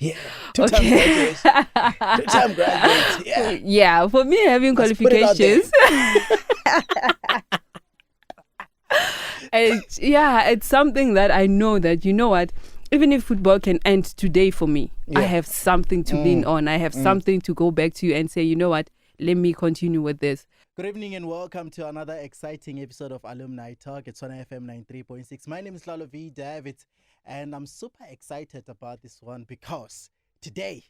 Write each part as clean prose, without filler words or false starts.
Yeah, two-time graduates. Two-time graduates, yeah. Yeah, for me, having Let's put it out there. qualifications. It's something that I know that, you know what, even if football can end today for me, I Yeah. have something to lean on. I have something to go back to and say, you know what, let me continue with this. Good evening and welcome to another exciting episode of Alumni Talk at TshwaneFM 93.6. My name is Lalo V. David, and I'm super excited about this one because today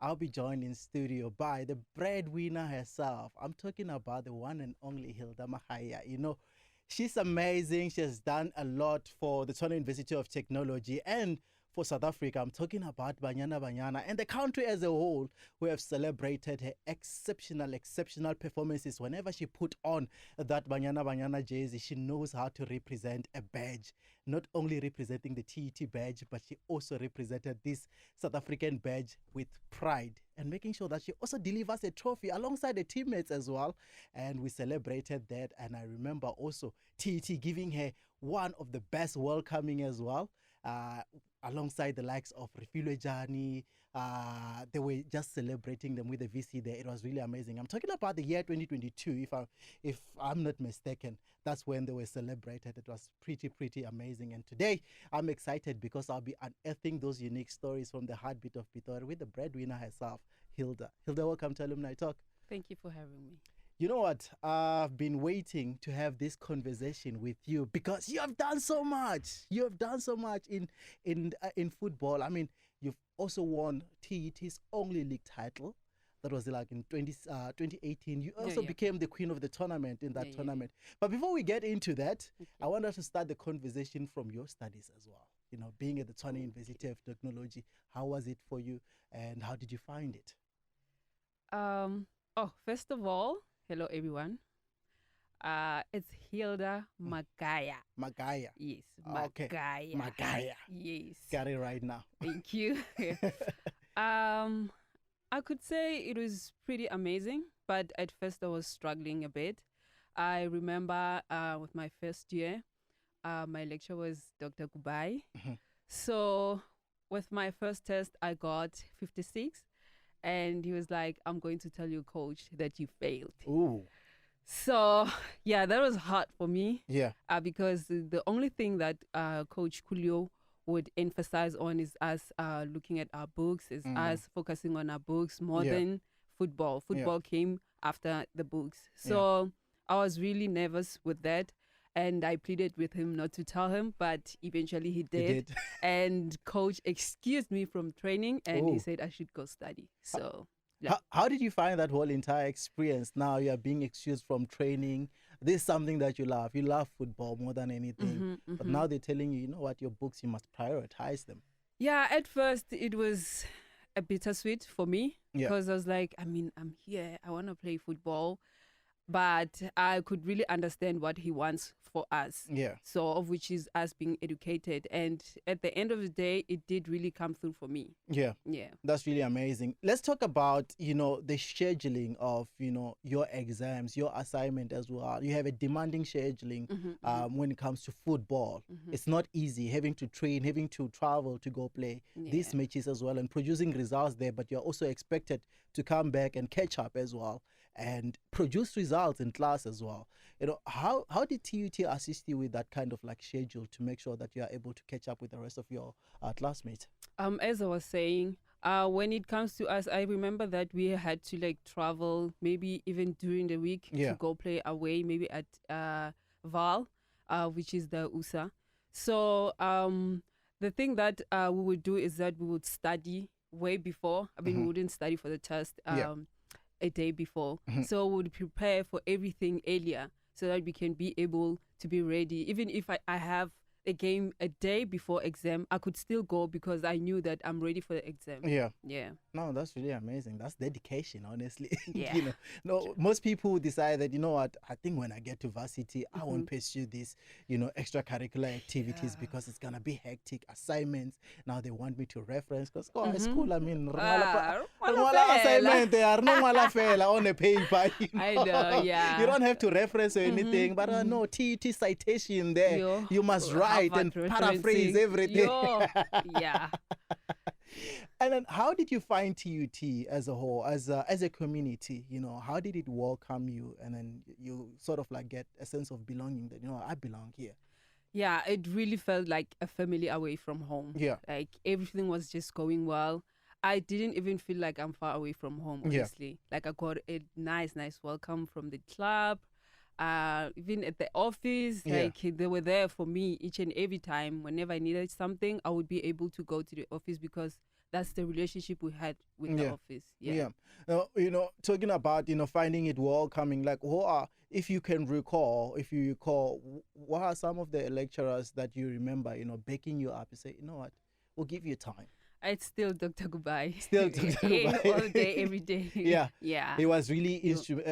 I'll be joined in studio by the breadwinner herself. I'm talking about the one and only Hildah Magaia. You know, she's amazing. She has done a lot for the Tshwane University of Technology and for South Africa. I'm talking about Banyana Banyana and the country as a whole, who have celebrated her exceptional performances. Whenever she put on that Banyana Banyana jersey, she knows how to represent a badge. Not only representing the TUT badge, but she also represented this South African badge with pride and making sure that she also delivers a trophy alongside the teammates as well. And we celebrated that. And I remember also TUT giving her one of the best welcoming as well. Alongside the likes of Refilwe Jani, they were just celebrating them with the VC there. It was really amazing. I'm talking about the year 2022, if I'm not mistaken. That's when they were celebrated. It was pretty amazing. And today I'm excited because I'll be unearthing those unique stories from the heartbeat of Pretoria with the breadwinner herself, Hildah. Hildah, welcome to Alumni Talk. Thank you for having me. You know what? I've been waiting to have this conversation with you because you have done so much. You have done so much in football. I mean, you've also won TUT's only league title. That was like in 2018. You also became the queen of the tournament in that tournament. But before we get into that, I want us to start the conversation from your studies as well. You know, being at the Tshwane University of Technology, how was it for you and how did you find it? First of all, hello everyone. It's Hildah Magaia. Magaia. Yes, Okay. Magaia. Magaia. Yes. Got it right now. Thank you. I could say it was pretty amazing, but at first I was struggling a bit. I remember with my first year, my lecturer was Dr. Kubai. So with my first test, I got 56. And he was like, I'm going to tell you, coach, that you failed. Ooh. So, yeah, that was hard for me. Yeah. Because the only thing that Coach Kulio would emphasize on is us looking at our books, is us focusing on our books more than football. Football came after the books. So I was really nervous with that. And I pleaded with him not to tell him, but eventually he did. And coach excused me from training and he said I should go study. So how did you find that whole entire experience? Now you are being excused from training. This is something that you love. You love football more than anything. But now they're telling you, you know what, your books, you must prioritize them. Yeah, at first it was a bittersweet for me because I was like, I mean, I'm here. I want to play football. But I could really understand what he wants for us. Yeah. So, of which is us being educated. And at the end of the day, it did really come through for me. Yeah. Yeah. That's really amazing. Let's talk about, you know, the scheduling of, you know, your exams, your assignment as well. You have a demanding scheduling when it comes to football. It's not easy having to train, having to travel to go play these matches as well and producing results there. But you're also expected to come back and catch up as well and produce results in class as well. You know, how did TUT assist you with that kind of like schedule to make sure that you are able to catch up with the rest of your classmates? As I was saying, when it comes to us, I remember that we had to like travel maybe even during the week to go play away, maybe at Val, which is the USA. So the thing that we would do is that we would study way before. I mean, we wouldn't study for the test a day before. So we would prepare for everything earlier so that we can be able to be ready. Even if I have a game a day before exam, I could still go because I knew that I'm ready for the exam. Yeah. Yeah. No, that's really amazing. That's dedication, honestly. Yeah. You know, no, most people decide that, you know what, I think when I get to varsity, I won't pursue this, you know, extracurricular activities because it's going to be hectic assignments. Now they want me to reference because school, I mean, assignment, they are no on a paper. You know? I know, yeah. You don't have to reference or anything, but no, TUT citation there. You must write and paraphrase everything. Yeah. And then how did you find TUT as a whole, as a community? You know, how did it welcome you? And then you sort of like get a sense of belonging that, you know, I belong here. Yeah, it really felt like a family away from home. Yeah. Like everything was just going well. I didn't even feel like I'm far away from home, Yeah. honestly. Like I got a nice welcome from the club. Even at the office, Yeah. like they were there for me each and every time. Whenever I needed something, I would be able to go to the office because that's the relationship we had with the Yeah. office. Yeah. You know, talking about, you know, finding it welcoming, like if you can recall, what are some of the lecturers that you remember, you know, backing you up and say, you know what, we'll give you time. It's still Dr. Gubai. Still Dr. Gubai. All day, every day. Yeah. Yeah. He was really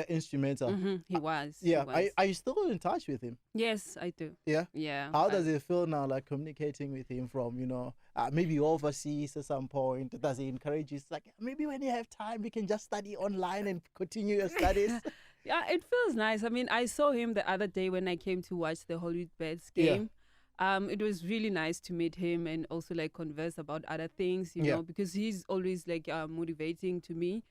instrumental. He was. Yeah. He was. Are you still in touch with him? Yes, I do. Yeah. Yeah. How does it feel now, like communicating with him from, you know, maybe overseas at some point? Does he encourage you? It's like, maybe when you have time, we can just study online and continue your studies. Yeah, it feels nice. I mean, I saw him the other day when I came to watch the Hollywood Bets game. It was really nice to meet him and also like converse about other things, you know, because he's always like motivating to me,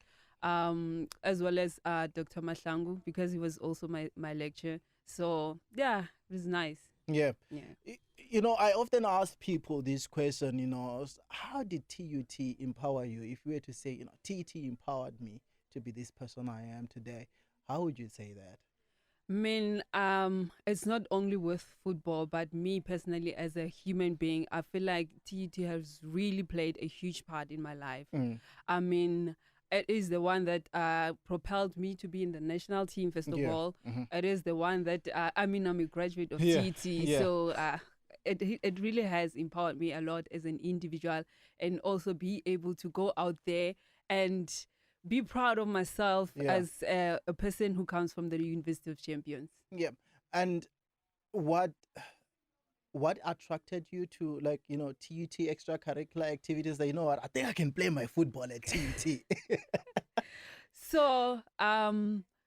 as well as Dr. Mahlangu, because he was also my lecturer. So yeah, it was nice. Yeah. Yeah. You know, I often ask people this question, you know, how did TUT empower you? If you were to say, you know, TUT empowered me to be this person I am today, how would you say that? I mean, it's not only with football, but me personally as a human being, I feel like TUT has really played a huge part in my life. I mean, it is the one that propelled me to be in the national team, first of all. It is the one that, I mean, I'm a graduate of TUT, so it really has empowered me a lot as an individual, and also be able to go out there and be proud of myself as a person who comes from the University of Champions. Yeah. And what attracted you to, like, you know, TUT extracurricular activities that, you know what, I think I can play my football at TUT? So,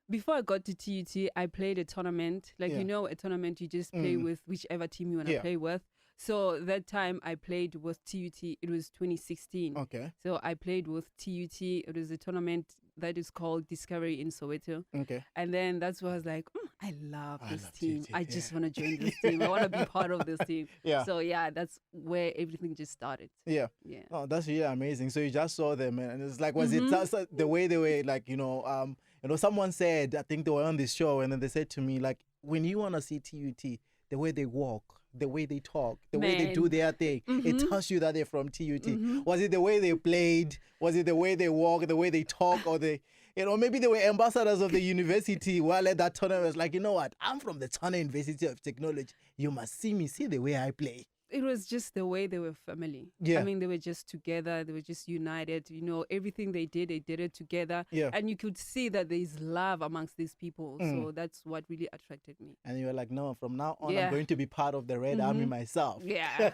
before I got to TUT, I played a tournament. Like, you know, a tournament you just play with whichever team you want to play with. So that time I played with TUT. It was 2016. Okay. So I played with TUT. It was a tournament that is called Discovery in Soweto. Okay. And then that's where I was like, I love this team. TUT, I just want to join this team. I want to be part of this team. So yeah, that's where everything just started. Yeah. Oh, that's really amazing. So you just saw them, and it's like, was it just the way they were, like, you know, someone said, I think they were on this show, and then they said to me, like, when you want to see TUT, the way they walk, the way they talk, the way they do their thing, it tells you that they're from TUT. Was it the way they played? Was it the way they walk, the way they talk, or you know, maybe they were ambassadors of the university while at that tournament? Was like, you know what, I'm from the Tshwane University of Technology. You must see me, see the way I play. It was just the way they were family. Yeah. I mean, they were just together. They were just united. You know, everything they did it together. Yeah. And you could see that there's love amongst these people. So that's what really attracted me. And you were like, no, from now on, I'm going to be part of the Red Army myself. Yeah.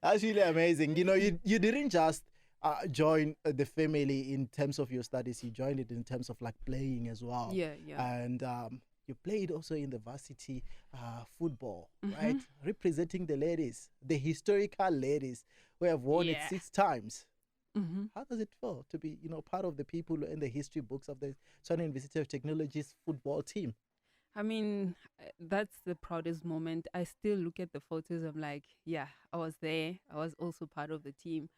That's really amazing. You know, you didn't just join the family in terms of your studies. You joined it in terms of like playing as well. Yeah. And you played also in the varsity football, right? Representing the ladies, the historical ladies who have won it 6 times. How does it feel to be, you know, part of the people in the history books of the Tshwane University of Technology's football team? I mean, that's the proudest moment. I still look at the photos. I'm like, yeah, I was there. I was also part of the team.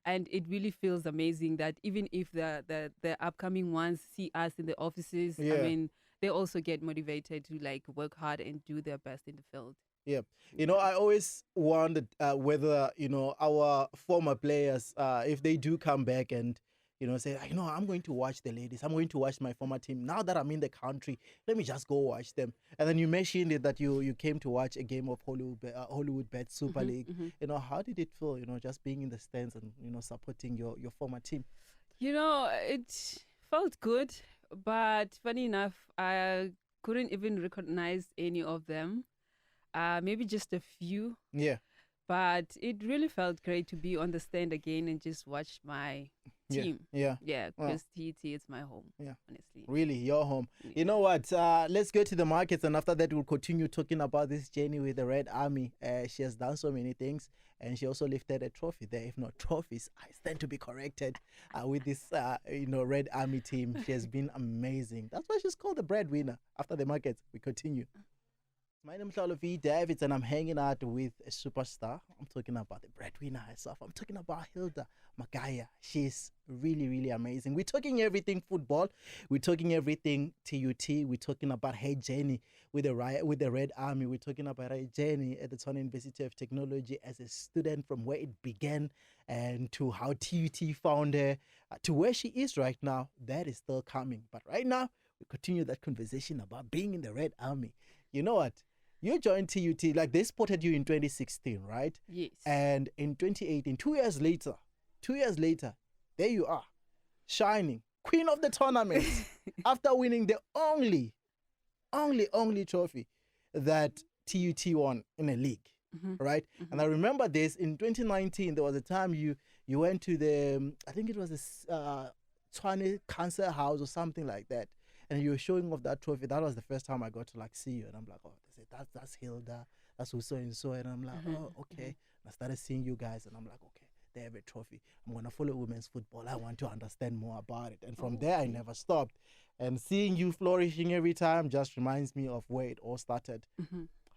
And it really feels amazing that even if the upcoming ones see us in the offices, I mean, they also get motivated to like work hard and do their best in the field. Yeah. You know, I always wondered whether, you know, our former players, if they do come back and, you know, say, you know, I'm going to watch the ladies. I'm going to watch my former team. Now that I'm in the country, let me just go watch them. And then you mentioned it that you came to watch a game of Hollywood Bet Super League. You know, how did it feel, you know, just being in the stands and, you know, supporting your former team? You know, it felt good. But funny enough, I couldn't even recognize any of them. Maybe just a few. Yeah. But it really felt great to be on the stand again and just watch my team. Yeah. Yeah, Oh, because TUT is my home. yeah. Honestly. Really, your home. Yeah. You know what? Let's go to the markets, and after that, we'll continue talking about this journey with the Red Army. She has done so many things, and she also lifted a trophy there. If not trophies, I stand to be corrected. With this, Red Army team, she has been amazing. That's why she's called the breadwinner. After the markets, we continue. My name is Lalovi Davids, and I'm hanging out with a superstar. I'm talking about the breadwinner herself. I'm talking about Hildah Magaia. She's really, really amazing. We're talking everything football. We're talking everything TUT. We're talking about her journey with the Red Army. We're talking about her journey at the Tshwane University of Technology as a student, from where it began and to how TUT found her to where she is right now. That is still coming. But right now, we continue that conversation about being in the Red Army. You know what? You joined TUT, like they spotted you in 2016, right? Yes. And in 2018, 2 years later, there you are, shining, queen of the tournament, after winning the only trophy that TUT won in a league, right? And I remember this, in 2019, there was a time you went to the, I think it was a Tshwane Cancer House or something like that, and you were showing off that trophy. That was the first time I got to like see you, and I'm like, oh, they said that's Hilda, that's who so and so, and I'm like, oh, okay. And I started seeing you guys, and I'm like, okay, they have a trophy. I'm gonna follow women's football. I want to understand more about it, and from there I never stopped. And seeing you flourishing every time just reminds me of where it all started.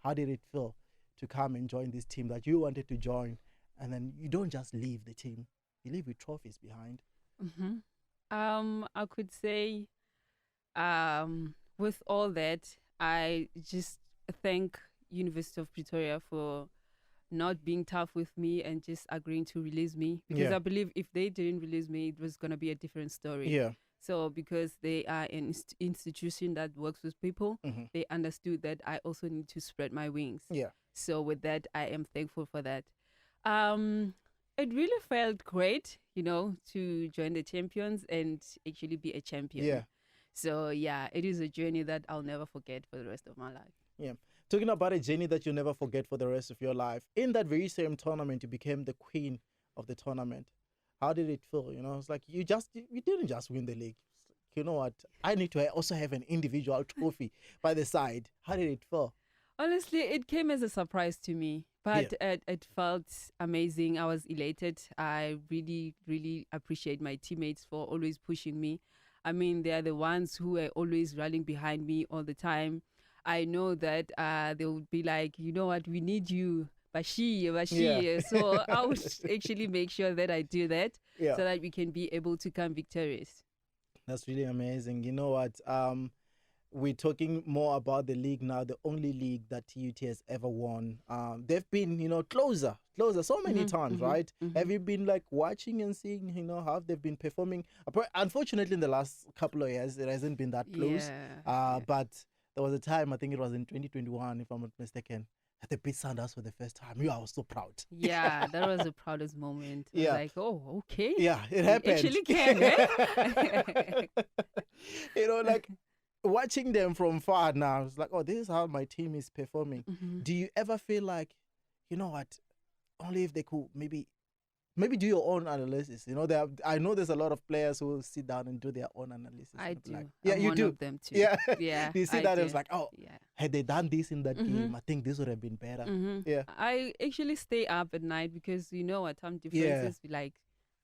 How did it feel to come and join this team that you wanted to join, and then you don't just leave the team, you leave with trophies behind? I could say, with all that, I just thank University of Pretoria for not being tough with me and just agreeing to release me, because I believe if they didn't release me, it was going to be a different story. Yeah. So because they are an institution that works with people, they understood that I also need to spread my wings. Yeah. So with that, I am thankful for that. It really felt great, to join the champions and actually be a champion. Yeah. So yeah, it is a journey that I'll never forget for the rest of my life. Yeah. Talking about a journey that you'll never forget for the rest of your life. In that very same tournament, you became the queen of the tournament. How did it feel? It's like you didn't just win the league. You know what? I need to also have an individual trophy by the side. How did it feel? Honestly, it came as a surprise to me, but it felt amazing. I was elated. I really, really appreciate my teammates for always pushing me. I mean, they are the ones who are always running behind me all the time. I know that they would be like, you know what, we need you, Bashi. Yeah. So I would actually make sure that I do that Yeah. so that we can be able to come victorious. That's really amazing. You know what? We're talking more about the league now, the only league that TUT has ever won. They've been, closer so many times, right? Have you been like watching and seeing, how they've been performing? Unfortunately, in the last couple of years, it hasn't been that close. But there was a time, I think it was in 2021, if I'm not mistaken, that they beat Sanders for the first time. I was so proud. Yeah, that was the proudest moment. I was like, oh, okay. Yeah, it happened. Actually can, eh? Like watching them from far now, it's like, oh, this is how my team is performing. Do you ever feel like, you know what, only if they could maybe do your own analysis? I know there's a lot of players who will sit down and do their own analysis. I do. Like, I'm you one do. of them too. Yeah. Yeah. You see I that? do. It's like, oh, had they done this in that game, I think this would have been better. Yeah. I actually stay up at night because what time differences be like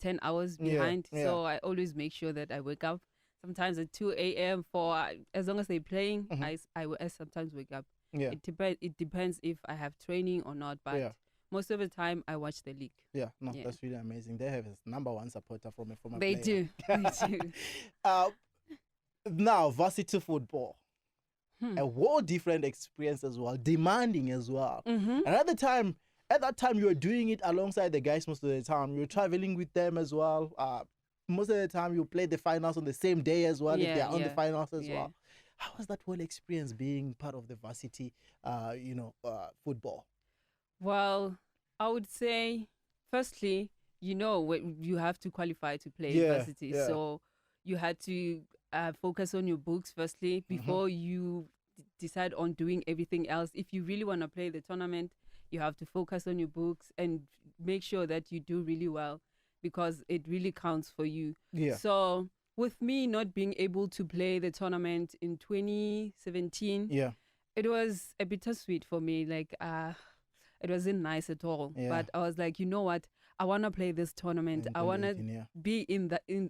10 hours behind. Yeah. So I always make sure that I wake up sometimes at 2 a.m. for as long as they're playing. I will sometimes wake up. Yeah. It depends if I have training or not, but most of the time I watch the league. Yeah, no, that's really amazing. They have a number one supporter from a former They player. do. Now, varsity football. A whole different experience as well, demanding as well. And at that time, you were doing it alongside the guys most of the time. You were traveling with them as well. Most of the time, you play the finals on the same day as well, if they're on the finals as well. How was that whole experience being part of the varsity, football? Well, I would say, firstly, you have to qualify to play varsity. Yeah. So you had to focus on your books firstly before you decide on doing everything else. If you really want to play the tournament, you have to focus on your books and make sure that you do really well. because it really counts for you. Yeah. So with me not being able to play the tournament in 2017, Yeah. it was a bittersweet for me. Like, it wasn't nice at all. Yeah. But I was like, you know what? I want to play this tournament. In I want to 2018, yeah. be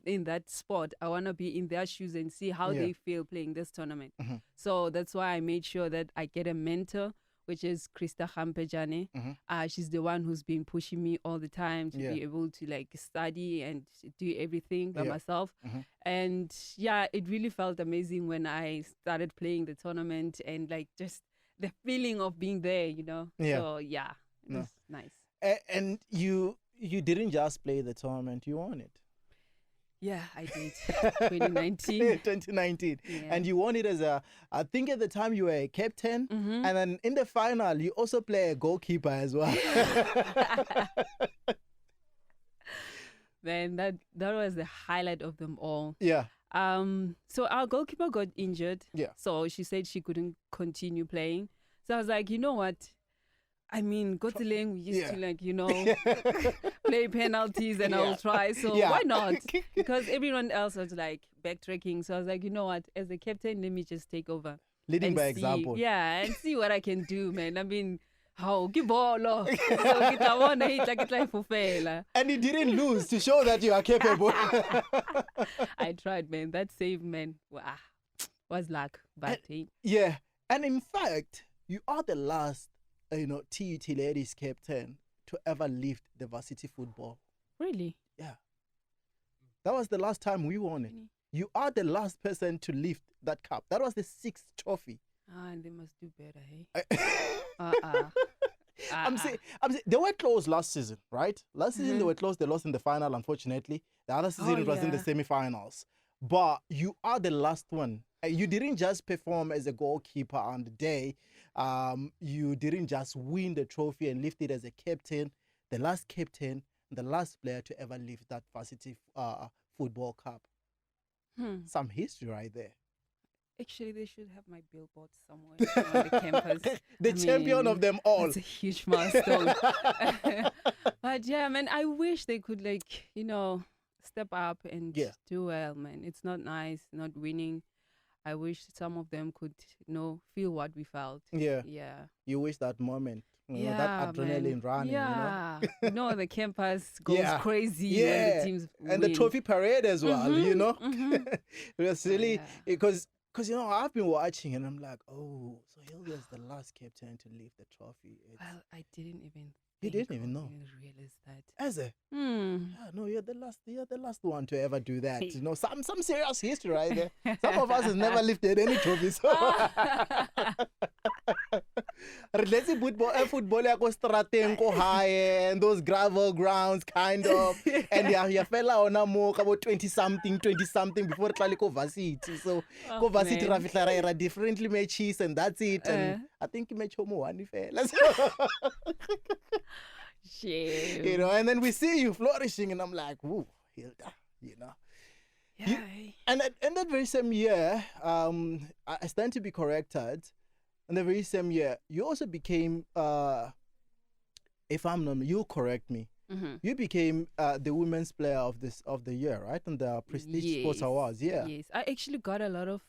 in that spot. I want to be in their shoes and see how Yeah. they feel playing this tournament. Mm-hmm. So that's why I made sure that I get a mentor, which is Krista Hampejane. Mm-hmm. She's the one who's been pushing me all the time to Yeah. be able to like study and do everything by Yeah. myself. Mm-hmm. And yeah, it really felt amazing when I started playing the tournament and like just the feeling of being there, you know? Yeah. So yeah, it was nice. And you didn't just play the tournament, you won it. Yeah, I did. 2019. 2019. Yeah. And you won it as I think at the time you were a captain. Mm-hmm. And then in the final, you also play a goalkeeper as well. Man, that was the highlight of them all. Yeah. So our goalkeeper got injured. Yeah. So she said she couldn't continue playing. So I was like, you know what? I mean, Gotileng, we used to like, you know, play penalties and I'll try. So why not? Because everyone else was like backtracking. So I was like, you know what? As the captain, let me just take over. Leading by see, example. Yeah, and see what I can do, man. I mean, how give ball. And you didn't lose to show that you are capable. I tried, man. That save, man, was luck. But yeah, and in fact, you are the last, TUT ladies captain to ever lift the varsity football. Really? Yeah. That was the last time we won it. You are the last person to lift that cup. That was the 6th trophy. And they must do better, hey? I'm saying they were close last season, right? Last season they were close. They lost in the final, unfortunately. The other season it was in the semi-finals. But you are the last one. You didn't just perform as a goalkeeper on the day. You didn't just win the trophy and lift it as a captain. The last captain, the last player to ever lift that varsity football cup. Some history right there. Actually, they should have my billboard somewhere on the campus. The champion of them all. It's a huge milestone. But yeah, man, I wish they could step up and do well, man. It's not nice not winning. I wish some of them could, feel what we felt. Yeah. Yeah. You wish that moment. That adrenaline running. Yeah. The campus goes crazy when the teams win. And the trophy parade as well, It was really because I've been watching and I'm like, oh, so Hilda's the last captain to lift the trophy. Well, I didn't even. You didn't even know. I didn't realize that. As a no, you're the last one to ever do that. Some serious history right there. Some of us has never lifted any trophies. Let's see football high and those gravel grounds kind of, and you fella on about 20 something before varsity. So varsity rafitla differently matches and that's it. And I think match homo one fella. Shame. And then we see you flourishing and I'm like, woo, Hilda, Yeah. And that very same year, I stand to be corrected. In the very same year, you also became, if I'm not, you correct me. You became the women's player of the year, right? On the Prestige Sports Awards, yeah. Yes, I actually got a lot of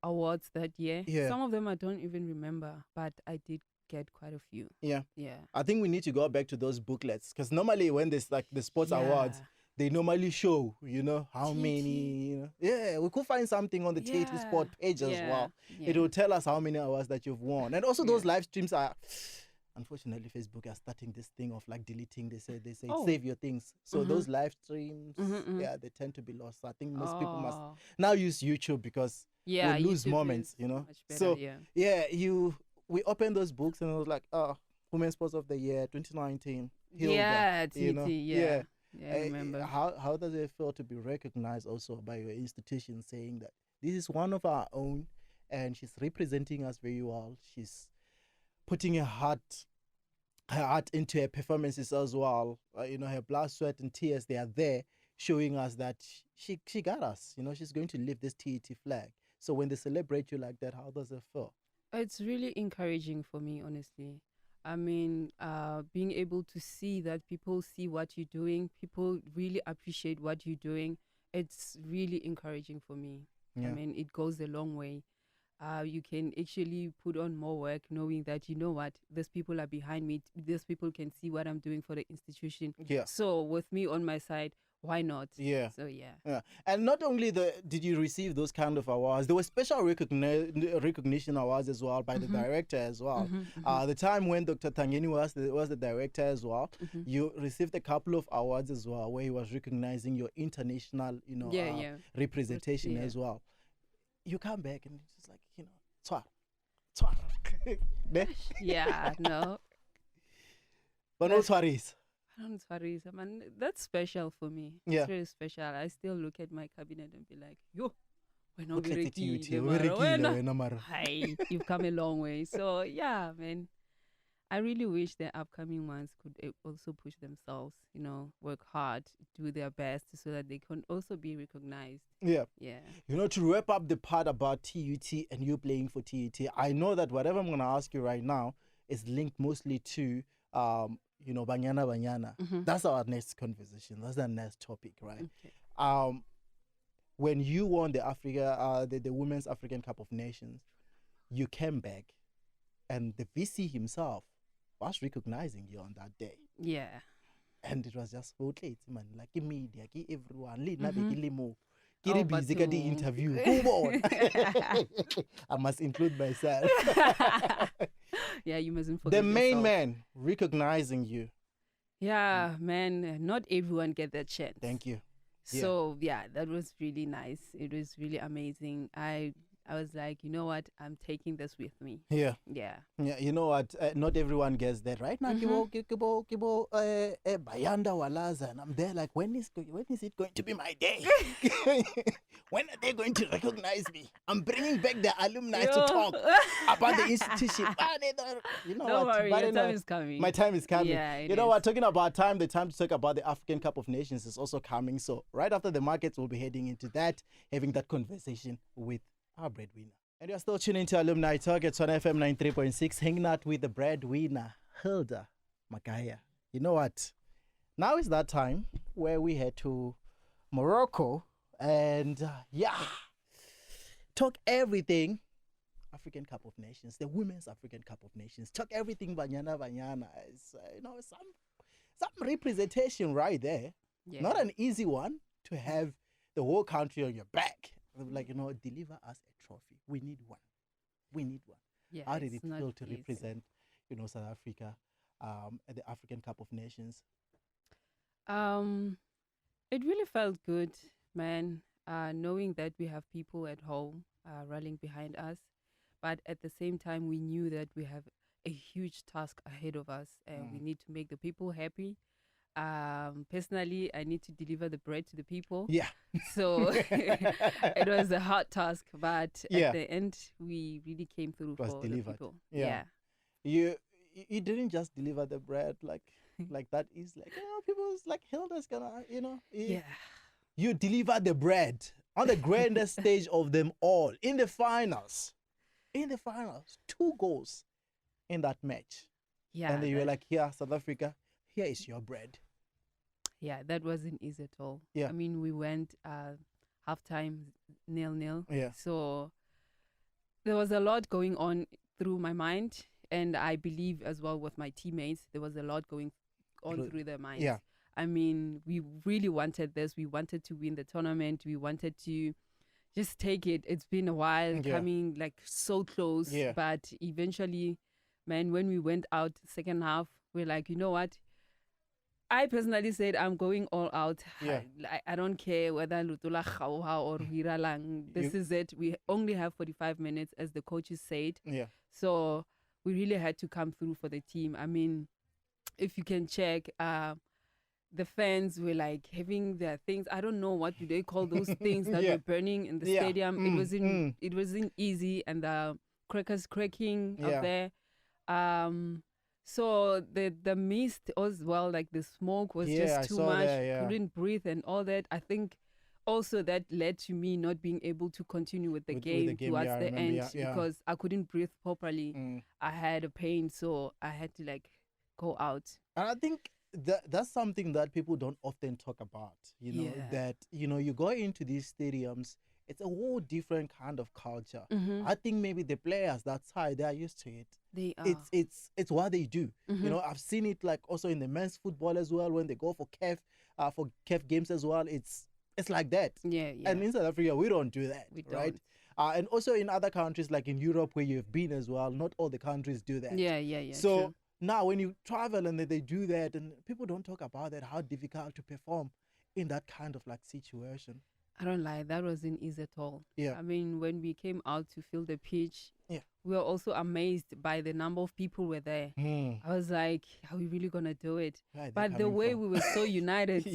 awards that year. Yeah. Some of them I don't even remember, but I did get quite a few. Yeah. Yeah. I think we need to go back to those booklets because normally when there's like the sports awards, they normally show, how many, we could find something on the TUT Sport page as well. Yeah. It will tell us how many awards that you've won. And also those live streams are, unfortunately, Facebook are starting this thing of like deleting. They say save your things. So those live streams, they tend to be lost. So I think most people must now use YouTube because we lose YouTube moments, better, we opened those books and it was like, Women's Sports of the Year, 2019. Hilda, yeah, TT, yeah. Yeah, I remember. How does it feel to be recognized also by your institution saying that this is one of our own and she's representing us very well. She's putting her heart into her performances as well. Her blood, sweat and tears, they are there showing us that she got us. She's going to lift this TUT flag. So when they celebrate you like that, how does it feel? It's really encouraging for me, honestly. I mean, being able to see that people see what you're doing, people really appreciate what you're doing, it's really encouraging for me. I Yeah. mean, it goes a long way. You can actually put on more work knowing that, you know what, these people are behind me. These people can see what I'm doing for the institution. Yeah. So with me on my side, why not? Yeah. So yeah. Yeah. And not only did you receive those kind of awards, there were special recognition awards as well by the director as well. The time when Dr. Tshwane was the director as well, you received a couple of awards as well, where he was recognizing your international, representation as well. You come back and it's just like, Tshwara. Yeah, no. But no Tshwaris. Man, that's special for me. Yeah. It's very special. I still look at my cabinet and be like, yo, we're not Look at the going TUT. Hi, you've come a long way. So yeah, man, I really wish the upcoming ones could also push themselves, work hard, do their best so that they can also be recognized. Yeah. Yeah. To wrap up the part about TUT and you playing for TUT, I know that whatever I'm going to ask you right now is linked mostly to, Banyana Banyana. That's our next conversation. That's the next topic, right? Okay. When you won the Women's African Cup of Nations, you came back and the VC himself was recognizing you on that day. Yeah. And it was just okay, man, like media, everyone, busy but the interview. I must include myself. Yeah, you mustn't forget the main yourself. man recognizing you. Yeah, man, not everyone get that chance. Thank you. So yeah, that was really nice. It was really amazing. I was like, you know what? I'm taking this with me. Yeah. Yeah. Yeah, you know what? Not everyone gets that. Right now, Kibo, Bayanda Walaza, and I'm there like, when is it going to be my day? When are they going to recognize me? I'm bringing back the alumni to talk about the institution. Don't worry, your time is coming. My time is coming. Yeah, you know what? Talking about time, the time to talk about the African Cup of Nations is also coming. So right after the markets, we'll be heading into that, having that conversation with our breadwinner. And you're still tuning to Alumni Talk at TshwaneFM 93.6, hanging out with the breadwinner, Hildah Magaia. You know what? Now is that time where we head to Morocco and, talk everything African Cup of Nations, the Women's African Cup of Nations. Talk everything Banyana Banyana. It's, some representation right there. Yeah. Not an easy one to have the whole country on your back. Like, deliver us a trophy. We need one. Yeah, How did it it's not feel to easy. represent, South Africa at the African Cup of Nations? It really felt good, man, knowing that we have people at home rallying behind us. But at the same time, we knew that we have a huge task ahead of us and we need to make the people happy. Personally, I need to deliver the bread to the people. Yeah. So it was a hard task, but Yeah. at the end, we really came through It was for delivered. the people. Yeah. You didn't just deliver the bread like that is like, people's like Hilda's gonna, Yeah. You delivered the bread on the grandest stage of them all in the finals. 2 goals in that match. Yeah. And then you were like, here, South Africa, here is your bread. Yeah, that wasn't easy at all. Yeah. I mean, we went halftime 0-0. Yeah. So there was a lot going on through my mind. And I believe as well with my teammates, there was a lot going on through their minds. Yeah. I mean, we really wanted this. We wanted to win the tournament. We wanted to just take it. It's been a while coming like so close. Yeah. But eventually, man, when we went out second half, we're like, you know what? I personally said I'm going all out. Yeah. I don't care whether Lutula Khauha or Hiralang. This is it. We only have 45 minutes, as the coaches said. Yeah. So we really had to come through for the team. I mean, if you can check, the fans were like having their things. I don't know what do they call those things that were burning in the stadium. It wasn't easy, and the crackers cracking up there. So the mist as well, like the smoke was just too much. Couldn't breathe and all that. I think also that led to me not being able to continue with the game towards yeah, I the remember, end yeah, yeah. because I couldn't breathe properly. I had a pain, so I had to like go out. And I think that's something that people don't often talk about. You know, that you go into these stadiums, it's a whole different kind of culture. I think maybe the players that side, they are used to it. They are. It's what they do. You know, I've seen it like also in the men's football as well when they go for CAF games as well. It's like that. Yeah. And in South Africa, we don't do that. We right? don't. And also in other countries like in Europe where you've been as well, not all the countries do that. Yeah. So true. now when you travel and they do that, and people don't talk about that, how difficult to perform in that kind of like situation. I don't lie, that wasn't easy at all. Yeah. I mean, when we came out to fill the pitch, yeah, we were also amazed by the number of people were there. I was like, are we really gonna do it? But the way we were so united,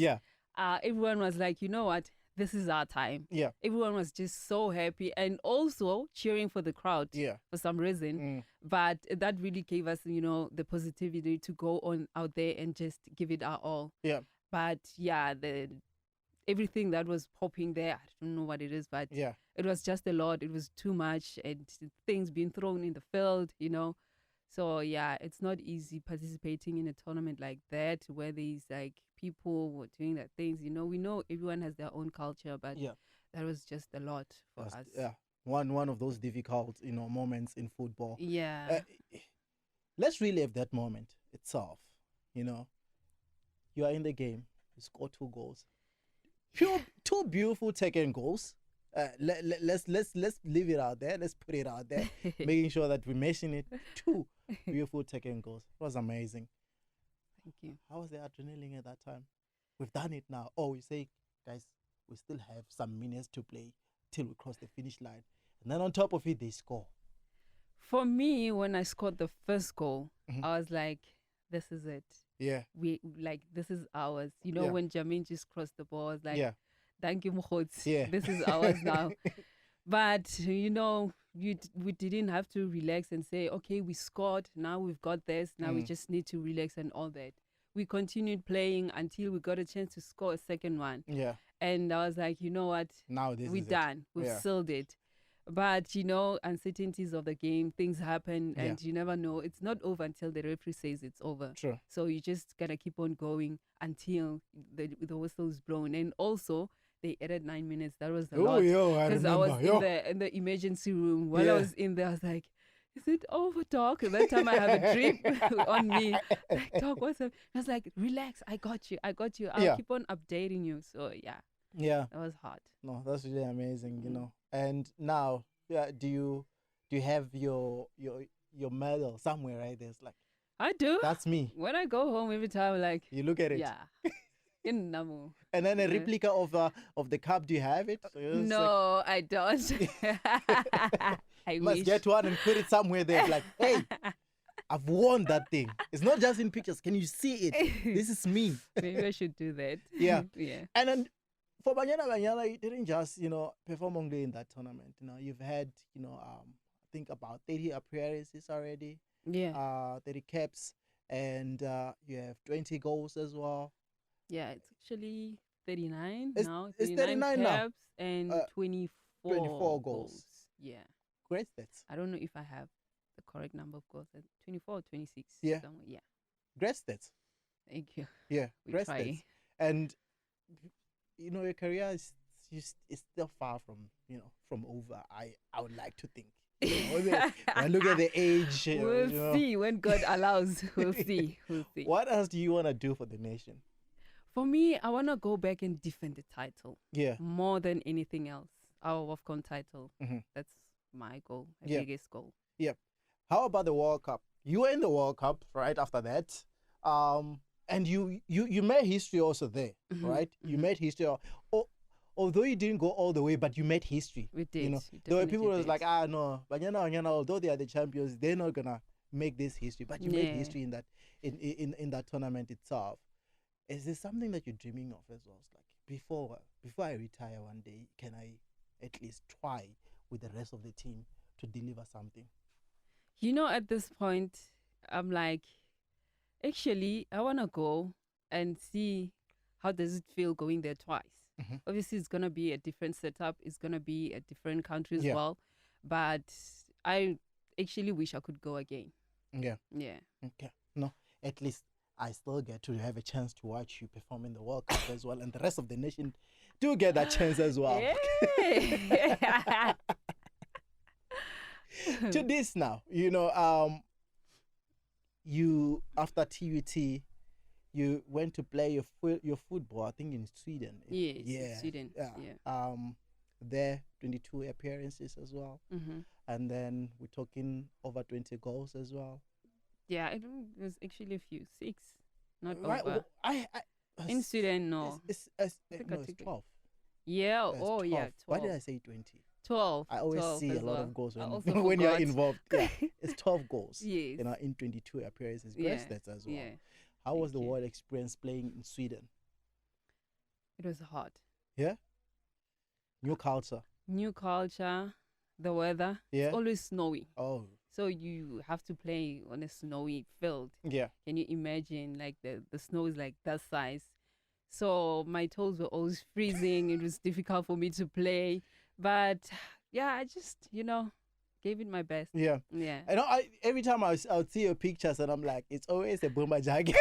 everyone was like, you know what? This is our time. Yeah. Everyone was just so happy and also cheering for the crowd for some reason. But that really gave us, the positivity to go on out there and just give it our all. Yeah. But yeah, everything that was popping there, I don't know what it is, but it was just a lot. It was too much and things being thrown in the field, So yeah, it's not easy participating in a tournament like that where there's like people doing that things. We know everyone has their own culture, but that was just a lot for us. Yeah, one of those difficult moments in football. Yeah. Let's relive that moment itself. You are in the game. You score 2 goals. Two beautiful taken goals. Let's leave it out there. Let's put it out there, making sure that we mention it. 2 beautiful taken goals. It was amazing. Thank you. How was the adrenaline at that time? We've done it now. Oh, we say, guys, we still have some minutes to play till we cross the finish line. And then on top of it, they score. For me, when I scored the first goal, I was like, this is it. Yeah. This is ours. When Jamin just crossed the ball, I was like, thank you, Mkhotsi. Yeah. This is ours now. But, we didn't have to relax and say, okay, we scored. Now we've got this. Now we just need to relax and all that. We continued playing until we got a chance to score a second one. Yeah. And I was like, you know what? Now we're done. We've sealed it. But, uncertainties of the game, things happen and you never know. It's not over until the referee says it's over. True. So you just gotta keep on going until the whistle's blown. And also, they added 9 minutes. That was a lot. Because I was in the emergency room. While I was in there, I was like, is it over, Doc? That time I have a drip on me. Like, Doc, what's up? I was like, relax. I got you. I'll keep on updating you. So, yeah. Yeah. That was hard. No, that's really amazing, And now, do you have your medal somewhere, right? There's like, I do. That's me. When I go home every time, like, you look at it. Yeah. In Namu. And then a replica of the cup. Do you have it? No, I don't. I must wish. get one and put it somewhere there. Like, hey, I've won that thing. It's not just in pictures. Can you see it? This is me. Maybe I should do that. Yeah. Yeah. And then for Banyana Banyana, you didn't just, perform only in that tournament. You've had, I think about 30 appearances already. Yeah. 30 caps. And you have 20 goals as well. Yeah, it's actually 39 it's, now. It's 39 caps now. And 24 goals. Yeah. Great stats. I don't know if I have the correct number of goals. 24 or 26. Yeah. Somewhere. Yeah. Great stats. Thank you. Yeah, we try. Stats. And, your career is still far from, from over. I would like to think. I look at the age. We'll see when God allows. We'll see. What else do you want to do for the nation? For me, I want to go back and defend the title. Yeah. More than anything else. Our WAFCON title. That's my goal. My biggest goal. Yep. How about the World Cup? You were in the World Cup right after that. And you made history also there, right? You made history. Although you didn't go all the way, but you made history. We did. There were people who was like, no, Banyana, although they are the champions, they're not gonna make this history. But you made history in that tournament itself. Is this something that you're dreaming of as well? It's like before I retire one day, can I at least try with the rest of the team to deliver something? At this point, I'm like, actually, I want to go and see how does it feel going there twice. Obviously, it's gonna be a different setup. It's gonna be a different country as Yeah. well. But I actually wish I could go again. Yeah. Yeah. Okay. No, at least I still get to have a chance to watch you perform in the World Cup as well, and the rest of the nation do get that chance as well. Yeah. To this now, you after TUT, you went to play your football, I think in Sweden. Yes, Yeah. Sweden. Yeah. Yeah. There 22 appearances as well, and then we're talking over 20 goals as well. Yeah, it was actually a few, 6, not Right. over. In Sweden, no. It's 12. Yeah. It's Oh, 12. yeah. 12. Why did I say 20? 12. I always 12 see a as lot well. of goals I when, also when you're forgot. involved. Yeah, it's 12 goals. Yes. In 22 appearances. Yeah. Great stats as well. Yeah. How was the Thank you. world experience playing in Sweden? It was hard. Yeah. New culture. New culture, the weather. Yeah. It's always snowy. Oh. So you have to play on a snowy field. Yeah. Can you imagine, like, the snow is like that size? So my toes were always freezing. It was difficult for me to play. But yeah, I just, gave it my best. Yeah. Yeah. Every time I would see your pictures and I'm like, it's always a bomber jacket.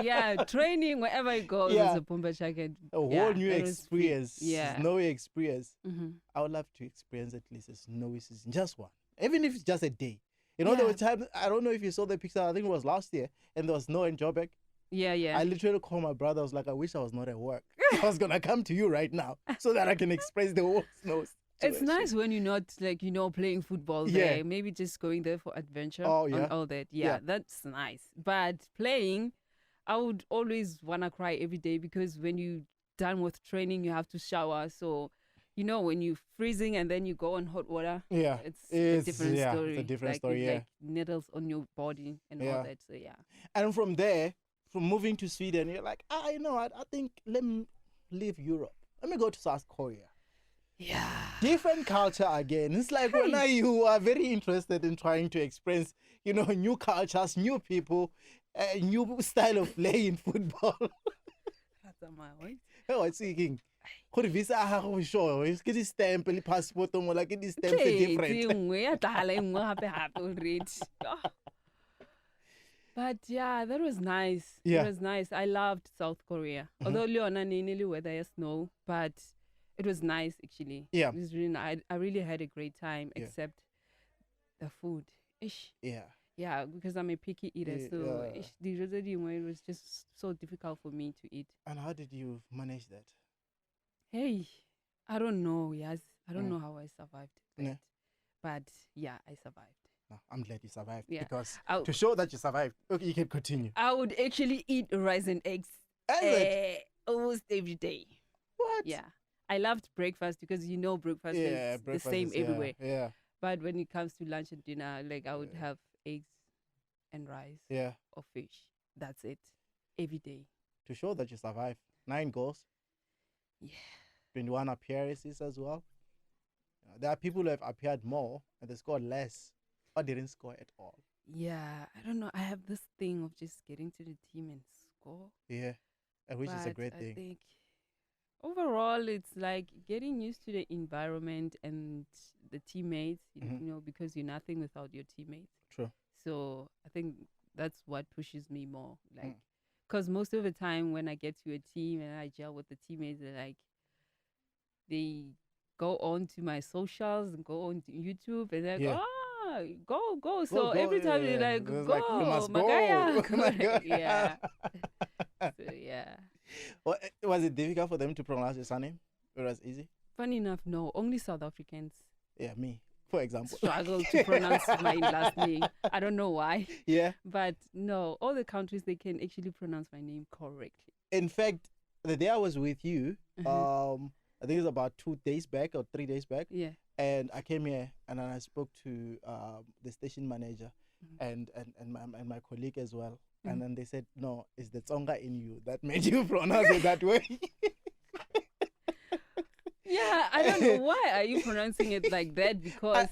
Yeah, training wherever I go, Yeah. there's a bomber jacket. A whole Yeah, new it was experience. yeah. Snowy experience. Mm-hmm. I would love to experience at least a snowy season, just one, even if it's just a day. There Yeah. were times, I don't know if you saw the picture, I think it was last year, and there was snow in Joburg. Yeah, yeah. I literally called my brother. I was like, I wish I was not at work. I was going to come to you right now so that I can experience the whole snow. It's nice when you're not, like, playing football there. Yeah. Maybe just going there for adventure Oh, yeah. and all that. Yeah, that's nice. But playing, I would always want to cry every day because when you're done with training, you have to shower. So, when you're freezing and then you go on hot water, Yeah. it's a different yeah, story. It's a different like, story, yeah. Like needles on your body and Yeah. all that. So, yeah. And from there, from moving to Sweden, you're like, I think let me leave Europe. Let me go to South Korea. Yeah. Different culture again. It's like when you are very interested in trying to experience, new cultures, new people, new style of playing football. That's my way. Oh, it's thinking. Go to visa sure. It's get this stamp and passport or like this stamp different. But yeah, that was nice. Yeah. It was nice. I loved South Korea. Although Leona nearly weather is snow, but it was nice actually. Yeah. It was really nice. I really had a great time, Yeah. except the food. Ish. Yeah. Yeah, because I'm a picky eater, Yeah, so yeah. it was just so difficult for me to eat. And how did you manage that? Hey, I don't know. Yes, I don't know how I survived that. Yeah. But yeah, I survived. No, I'm glad you survived Yeah. because I'll- to show that you survived, okay, you can continue. I would actually eat rice and eggs Is it? almost every day. What? Yeah. I loved breakfast because breakfast Yeah, is breakfast the same is- yeah, everywhere. Yeah. But when it comes to lunch and dinner, like I would have eggs and rice Yeah. or fish. That's it. Every day. To show that you survived. 9 goals. Yeah. 21 appearances as well. There are people who have appeared more and they scored less or didn't score at all. Yeah. I don't know. I have this thing of just getting to the team and score. Yeah. And which is a But great I thing. think overall, it's like getting used to the environment and the teammates, because you're nothing without your teammates. True. So I think that's what pushes me more. Like, because most of the time when I get to a team and I gel with the teammates, they go on to my socials and go on to YouTube and they're Yeah. go. So every time yeah. they're like, It's go, like, you must go. Magaia. Oh my God. Yeah. So, yeah. Was it difficult for them to pronounce your surname? It was easy? Funny enough, no. Only South Africans Yeah, me, for example. struggle to pronounce my last name. I don't know why. Yeah. But no, all the countries, they can actually pronounce my name correctly. In fact, the day I was with you, I think it was about 2 days back or 3 days back. Yeah. And I came here and then I spoke to the station manager and my colleague as well. And then they said, no, it's the Tsonga in you that made you pronounce it that way. Yeah, I don't know. Why are you pronouncing it like that? Because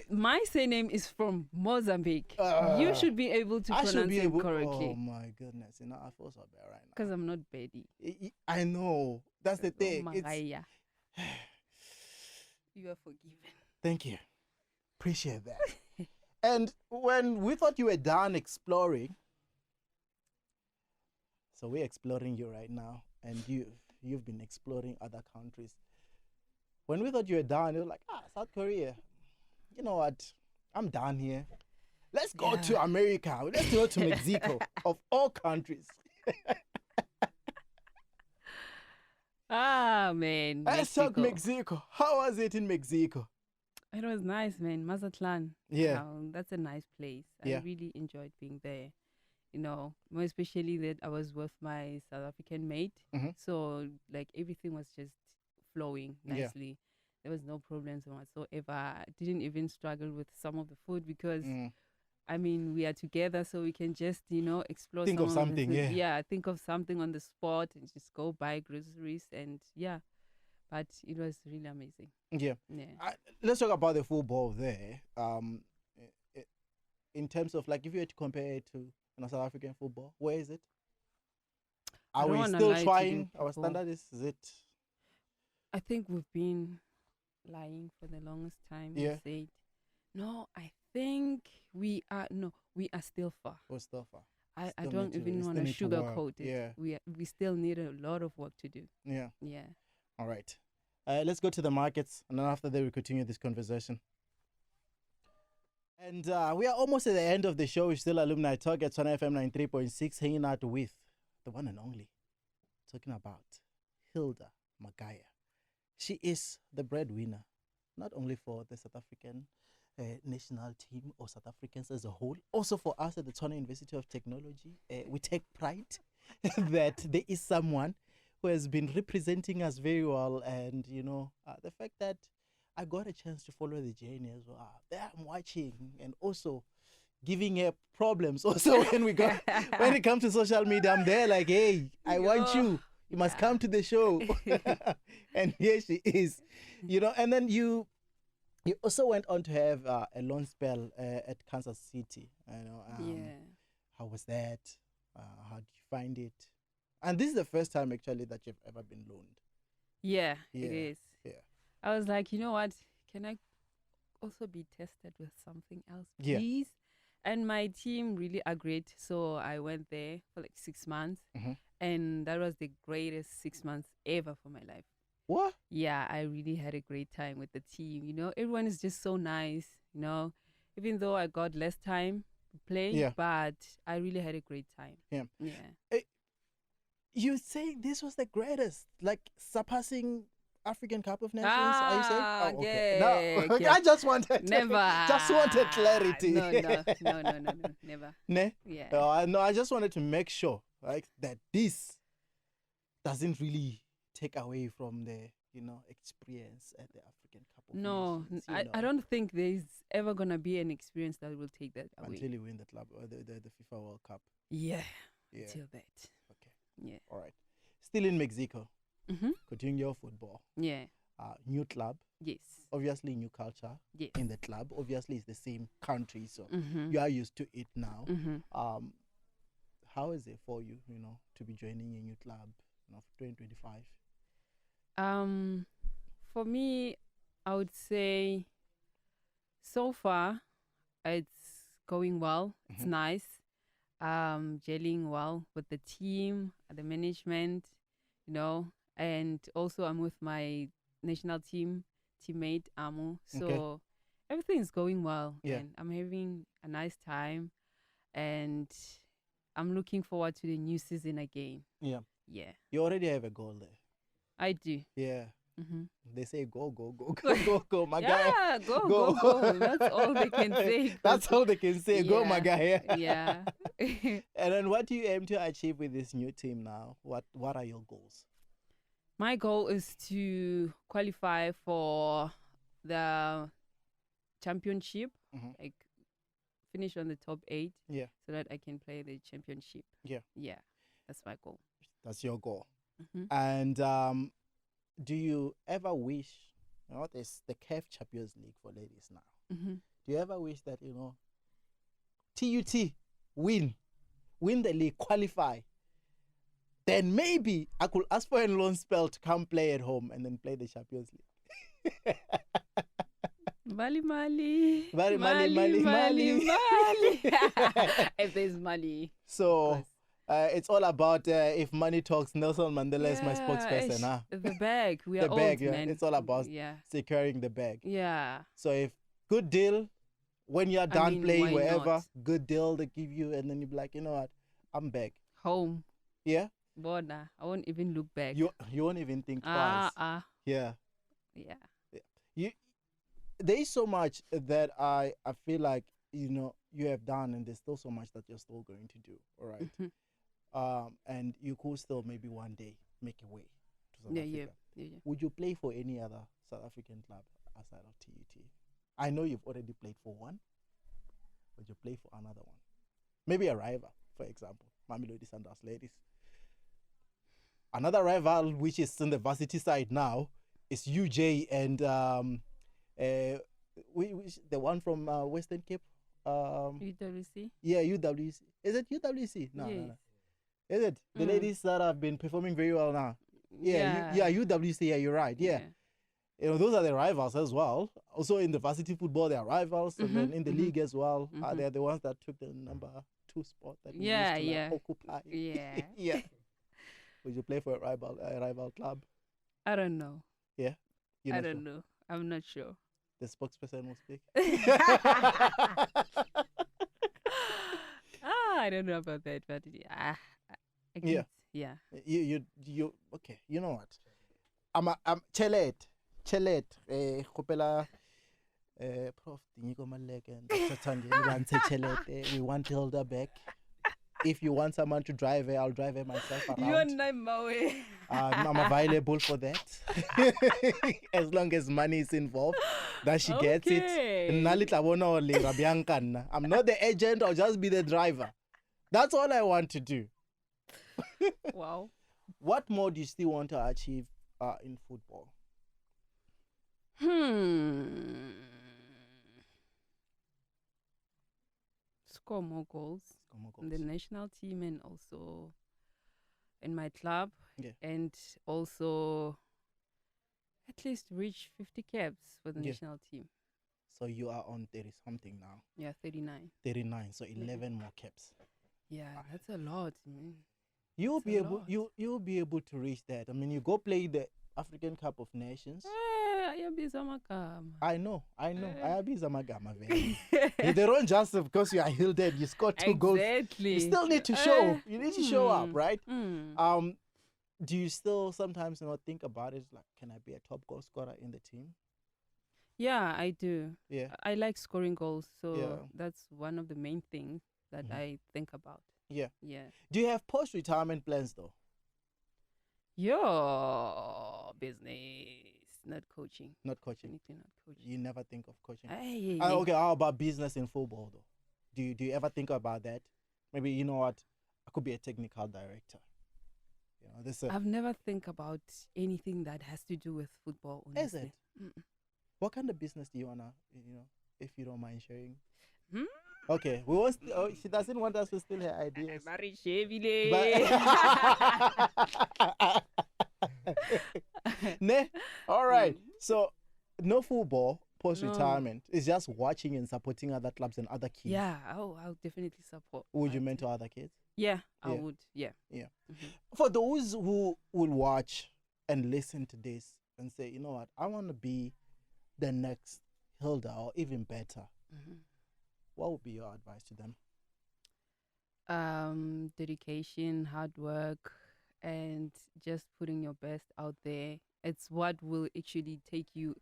my surname is from Mozambique. You should be able to pronounce it correctly. Oh my goodness. I feel so bad right now. Because I'm not Betty. I know. That's the thing. Magaia. You are forgiven. Thank you. Appreciate that. And when we thought you were done exploring, so we're exploring you right now, and you've been exploring other countries. When we thought you were done, you were like, South Korea. You know what? I'm done here. Let's go to America. Let's go to Mexico, of all countries. Man. Let's talk Mexico. How was it in Mexico? It was nice, man. Mazatlan. Yeah. That's a nice place. Yeah. I really enjoyed being there. You know, more especially that I was with my South African mate. Mm-hmm. So, like, everything was just flowing nicely. Yeah. There was no problems whatsoever. I didn't even struggle with some of the food because, I mean, we are together, so we can just, explore. Think of something, Yeah, think of something on the spot and just go buy groceries and, But it was really amazing. Yeah. Let's talk about the football there. In terms of, like, if you had to compare it to South African football, where is it? Are we still trying? Our standard is it? I think we've been lying for the longest time. Yeah. Said, no, I think we are still far. We're still far. I don't even want to sugarcoat it. Yeah. We still need a lot of work to do. Yeah. Yeah. All right. Let's go to the markets, and then after that, we continue this conversation. And we are almost at the end of the show. We're still Alumni Talk at TshwaneFM 93.6, hanging out with the one and only, talking about Hildah Magaia. She is the breadwinner, not only for the South African national team or South Africans as a whole, also for us at the Tshwane University of Technology. We take pride that there is someone who has been representing us very well, and the fact that I got a chance to follow the journey as well. There I'm watching and also giving her problems. Also when it comes to social media, I'm there like, hey, I want you. You must come to the show. And here she is. And then you also went on to have a loan spell at Kansas City. How was that? How did you find it? And this is the first time actually that you've ever been loaned. Yeah, it is. Yeah. I was like, you know what? Can I also be tested with something else, please? Yeah. And my team really agreed. So I went there for like 6 months. Mm-hmm. And that was the greatest 6 months ever for my life. What? Yeah, I really had a great time with the team. Everyone is just so nice, even though I got less time to play, but I really had a great time. Yeah. Yeah. You say this was the greatest, like surpassing African Cup of Nations? Are you saying? Oh, okay. No, okay. I just wanted clarity. No, never. Ne? Yeah. No, I just wanted to make sure, like, that this doesn't really take away from the, experience at the African Cup of Nations. No, I don't think there's ever gonna be an experience that will take that away until you win the club or the FIFA World Cup. Yeah. Till that. Okay. Yeah. All right. Still in Mexico. Mm-hmm. Continuing your football. Yeah. New club. Yes. Obviously new culture. Yes. In the club. Obviously it's the same country, so mm-hmm. you are used to it now. Mm-hmm. How is it for you, to be joining a new club, for 2025? For me, I would say so far it's going well. Mm-hmm. It's nice. Gelling well with the team, the management, and also I'm with my national teammate Amu. So everything is going well. Yeah. And I'm having a nice time, and I'm looking forward to the new season again. Yeah. Yeah. You already have a goal there. I do. Yeah. Mm-hmm. They say go, Magaia. Yeah, go. That's all they can say. That's all they can say. Go, Magaia. Yeah. And then what do you aim to achieve with this new team now? What are your goals? My goal is to qualify for the championship, like finish on the top 8, so that I can play the championship. Yeah, that's my goal. That's your goal. Mm-hmm. And do you ever wish, there's the CAF Champions League for ladies now. Mm-hmm. Do you ever wish that, TUT win the league, qualify, then maybe I could ask for a loan spell to come play at home and then play the Champions League. Mali. If there's money. So it's all about if money talks. Nelson Mandela is my spokesperson. Huh? The bag. We are the bag, old, man. It's all about securing the bag. Yeah. So if good deal, when you're done playing wherever, not? Good deal they give you, and then you be like, you know what, I'm back. Home. Yeah? Border. I won't even look back. You won't even think twice. Yeah. There is so much that I feel like, you have done, and there's still so much that you're still going to do. All right. Mm-hmm. And you could still maybe one day make a way to South Africa. Yeah. Would you play for any other South African club outside of TUT? I know you've already played for one. Would you play for another one? Maybe a rival, for example. Mamelodi Sundowns ladies. Another rival, which is on the varsity side now, is UJ and the one from Western Cape. UWC? Yeah, UWC. Is it UWC? No. Is it? The Mm. ladies that have been performing very well now. Yeah, UWC, yeah, you're right. Yeah. Those are the rivals as well. Also in the varsity football, they are rivals. And then in the league as well, they're the ones that took the number 2 spot that we used to occupy. Yeah. Yeah. Would you play for a rival club? I don't know. Yeah? I don't know. I'm not sure. The spokesperson will speak. I don't know about that, but yeah. You okay, you know what? I'm Chelet. Khopela Prof Diniko Malek and Dr. Chelet. We want Hilda back. If you want someone to drive her, I'll drive her myself around. You're not my way. I'm available for that. As long as money is involved, that she gets it. I'm not the agent, I'll just be the driver. That's all I want to do. Wow. What more do you still want to achieve in football? Score more goals in the national team and also in my club. Yeah. And also at least reach 50 caps for the national team. So you are on 30 something now. Yeah, 39. 39, so 11 more caps. Yeah, that's a lot, man. You'll be able to reach that. I mean, you go play the African Cup of Nations. I know. They don't just because you are Hildah, you scored 2 goals. You still need to show. You need to show up, right? Do you still sometimes think about it? Like, can I be a top goal scorer in the team? Yeah, I do. Yeah. I like scoring goals, so that's one of the main things that I think about. Yeah. Yeah. Do you have post-retirement plans though? Your business, not coaching. Not coaching. Anything, not coaching. You never think of coaching. Okay, how about business in football though? Do you ever think about that? Maybe you know what? I could be a technical director. I've never think about anything that has to do with football. Honestly. Is it? What kind of business do you wanna, if you don't mind sharing? Okay, we won't. She doesn't want us to steal her ideas. All right. So, no football post-retirement. It's just watching and supporting other clubs and other kids. Yeah, I'll definitely support. Would you mentor other kids? Yeah, I would. Yeah. For those who will watch and listen to this and say, you know what, I want to be the next Hildah or even better. What would be your advice to them? Dedication, hard work, and just putting your best out there. It's what will actually take you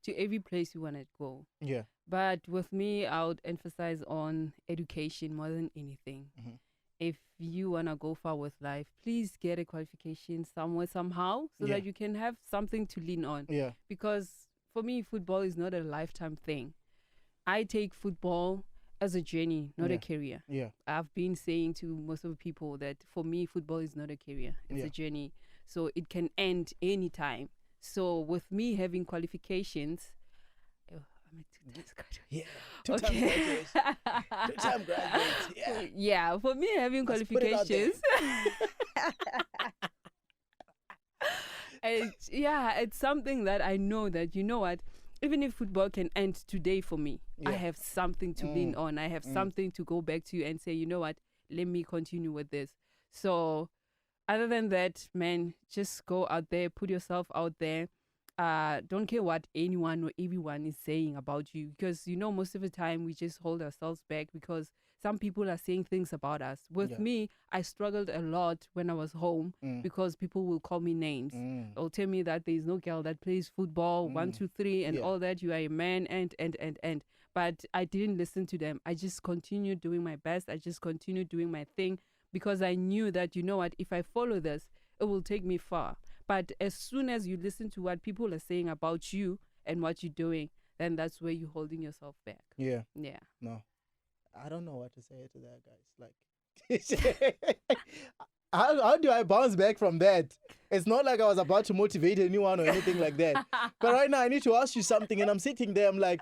to every place you want to go. Yeah. But with me, I would emphasize on education more than anything. If you want to go far with life, please get a qualification somewhere, somehow, so that you can have something to lean on. Yeah. Because for me, football is not a lifetime thing. I take football as a journey, not a career. Yeah. I've been saying to most of the people that for me, football is not a career. It's a journey. So it can end anytime. So with me having qualifications, I'm a two-time graduate. Yeah, two-time graduate. Two-time graduate. Yeah. Yeah, for me, having Let's put it out there. qualifications. It's something that I know that, you know what, even if football can end today for me, I have something to lean on. I have something to go back to and say, you know what, let me continue with this. So other than that, man, just go out there, put yourself out there. Don't care what anyone or everyone is saying about you, because, you know, most of the time we just hold ourselves back because some people are saying things about us. With me, I struggled a lot when I was home because people will call me names. They'll tell me that there is no girl that plays football, 1, 2, 3, and all that. You are a man, and. But I didn't listen to them. I just continued doing my best. I just continued doing my thing because I knew that, you know what, if I follow this, it will take me far. But as soon as you listen to what people are saying about you and what you're doing, then that's where you're holding yourself back. Yeah. Yeah. No. I don't know what to say to that, guys. Like, how do I bounce back from that? It's not like I was about to motivate anyone or anything like that. But right now I need to ask you something, and I'm sitting there, I'm like,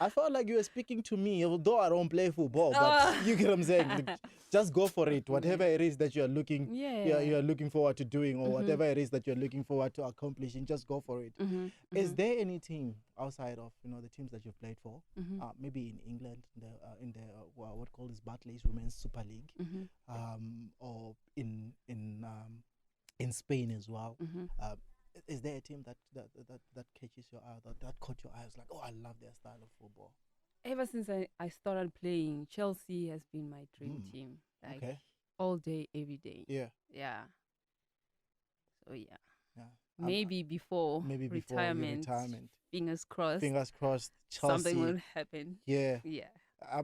I felt like you were speaking to me, although I don't play football, but you get what I'm saying. Like, just go for it. Whatever it is that you're looking, you're looking forward to doing, or whatever it is that you're looking forward to accomplishing, just go for it. Is there any team outside of, you know, the teams that you've played for, maybe in England, in the what called is Barclays Women's Super League, or in Spain as well? Is there a team that catches your eye, that caught your eyes, like, oh, I love their style of football? Ever since I started playing, Chelsea has been my dream team. Like, all day, every day. Yeah. So maybe before retirement. Fingers crossed. Chelsea. Something will happen. Yeah. Yeah.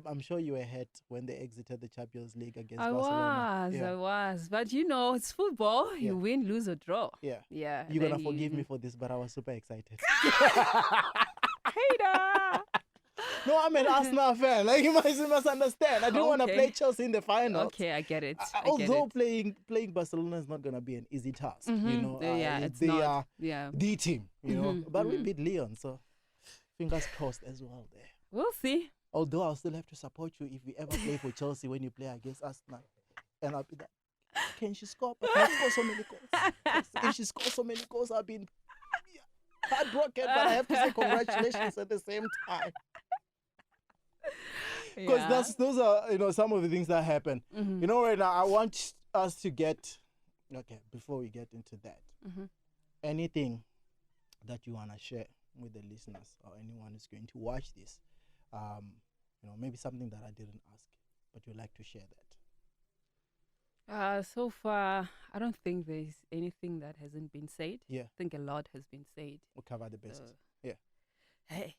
I'm sure you were hurt when they exited the Champions League against Barcelona. I was. But, you know, it's football. You win, lose, or draw. Yeah. Yeah. You're going to forgive me for this, but I was super excited. Hater! No, I'm an Arsenal fan. Like, you must understand. I didn't want to play Chelsea in the finals. Okay, I get it. Although playing Barcelona is not going to be an easy task, you know. They are the team, you know. But we beat Lyon, so fingers crossed as well there. We'll see. Although I'll still have to support you if we ever play for Chelsea when you play against Arsenal. And I'll be like, can she score? But not score so many goals. If she scores so many goals, I'll be heartbroken, but I have to say congratulations at the same time. Because those are, you know, some of the things that happen. You know, right now, I want us to get, before we get into that, anything that you want to share with the listeners or anyone who's going to watch this, you know, maybe something that I didn't ask, but you'd like to share that. So far, I don't think there's anything that hasn't been said. Yeah. I think a lot has been said. We'll cover the best. Hey,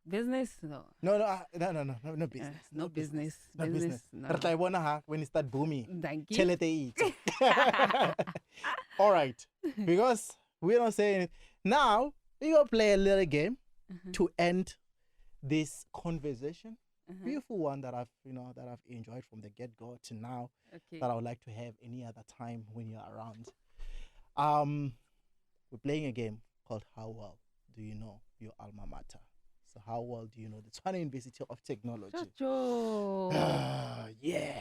business? No. No business. No business. No business. No. When it start booming. Thank you. All right. Because we don't say anything. Now, we're going to play a little game to end this conversation. Beautiful one that I've enjoyed from the get-go to now, that I would like to have any other time when you're around. We're playing a game called How Well Do You Know Your Alma Mater? So how well do you know the Tshwane University of Technology? Yeah.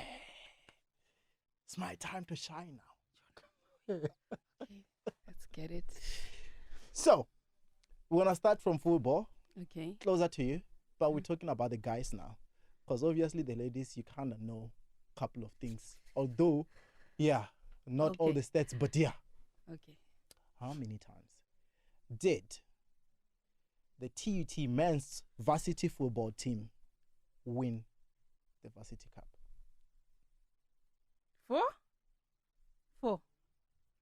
It's my time to shine now. Okay, let's get it. So, we're going to start from football. Okay. Closer to you. But we're talking about the guys now. Because obviously the ladies, you kind of know a couple of things. Although, not all the stats, but Okay. How many times did the TUT men's varsity football team win the varsity cup? 4? 4. Are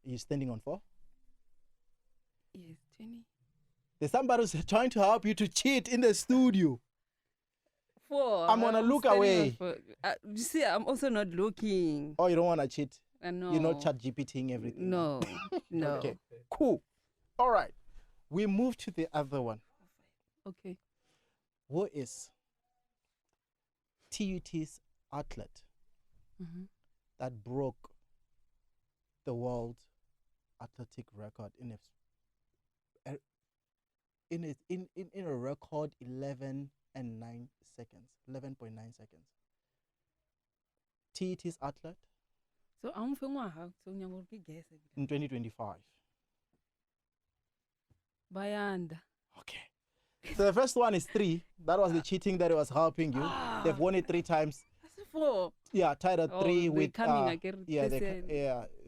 you standing on 4? Yes, 20. There's somebody who's trying to help you to cheat in the studio. 4. I'm gonna look away. You see, I'm also not looking. Oh, you don't want to cheat? No. You're not chat GPTing everything? No. Okay, cool. All right. We move to the other one. Okay. Who is TUT's athlete that broke the world athletic record in in a record 11 and 9 seconds, 11.9 seconds. TUT's athlete So I'm from Morocco. So I'm going to guess in 2025. Bayanda. Okay. So the first one is 3. That was the cheating that was helping you. They've won it 3 times. That's 4. Yeah, tied at 3 with. Coming again. Yeah,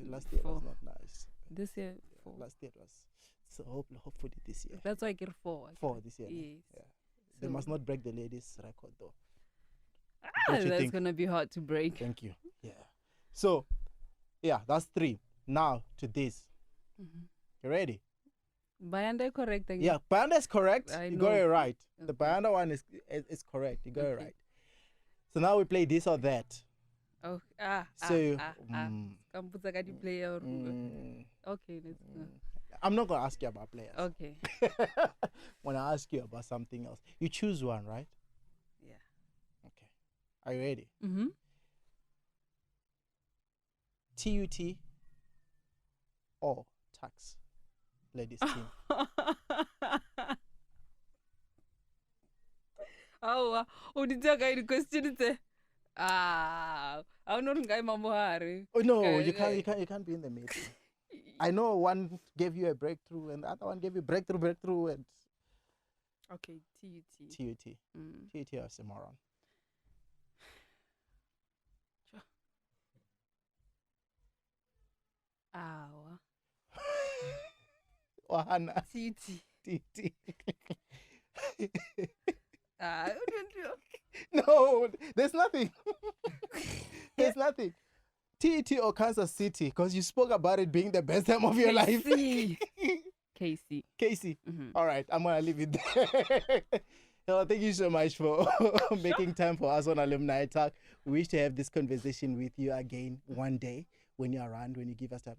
last year was not nice. This year 4. Last year was. So hopefully this year. That's why I get 4. 4 this year. Yes. Yeah. They must not break the ladies' record though. That's gonna be hard to break. Thank you. Yeah. So, yeah, that's 3. Now to this. You ready? Bayanda correct again. Yeah, Bayanda is correct. You got it right. Okay. The Bayanda one is correct. You got it right. So now we play this or that. Oh, So, player. Okay, let's go. I'm not gonna ask you about players. Okay. When I ask you about something else, you choose one, right? Yeah. Okay. Are you ready? TUT or tax, ladies team. Oh, did you get the question? I'm not going to Oh no, you can't be in the middle. I know one gave you a breakthrough and the other one gave you breakthrough and. Okay, TUT. TUT. TUT or Cimarron. Wahana. TUT. TUT. don't No, there's nothing. There's nothing. TUT or Kansas City, because you spoke about it being the best time of your life. KC. All right, I'm going to leave it there. Well, thank you so much for making time for us on Alumni Talk. We wish to have this conversation with you again one day when you're around, when you give us time.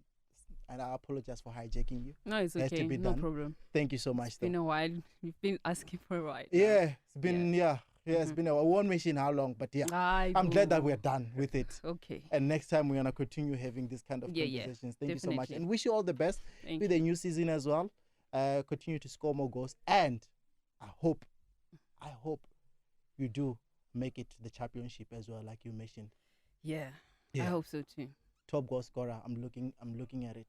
And I apologize for hijacking you. No, it's okay. No problem. Thank you so much. It's been a while. You've been asking for a while. Yeah, it's been, it's been a while. We won't mention how long, but yeah. I'm glad that we're done with it. Okay. And next time we're going to continue having this kind of conversations. Thank you so much. And wish you all the best with the new season as well. Continue to score more goals. And I hope you do make it to the championship as well, like you mentioned. Yeah. I hope so too. Top goal scorer. I'm looking at it.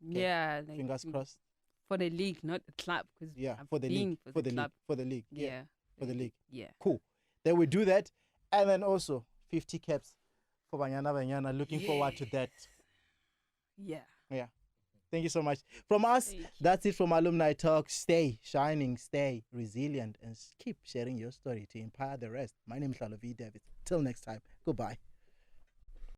Okay. Yeah. Like fingers crossed. For the league, not the club. For the league. For the league. Yeah. For the league. Yeah. Cool. Then we do that. And then also 50 caps for Banyana Banyana. Looking forward to that. Yeah. Yeah. Thank you so much. From us, that's it from Alumni Talk. Stay shining, stay resilient, and keep sharing your story to inspire the rest. My name is Lalovi David. Till next time. Goodbye.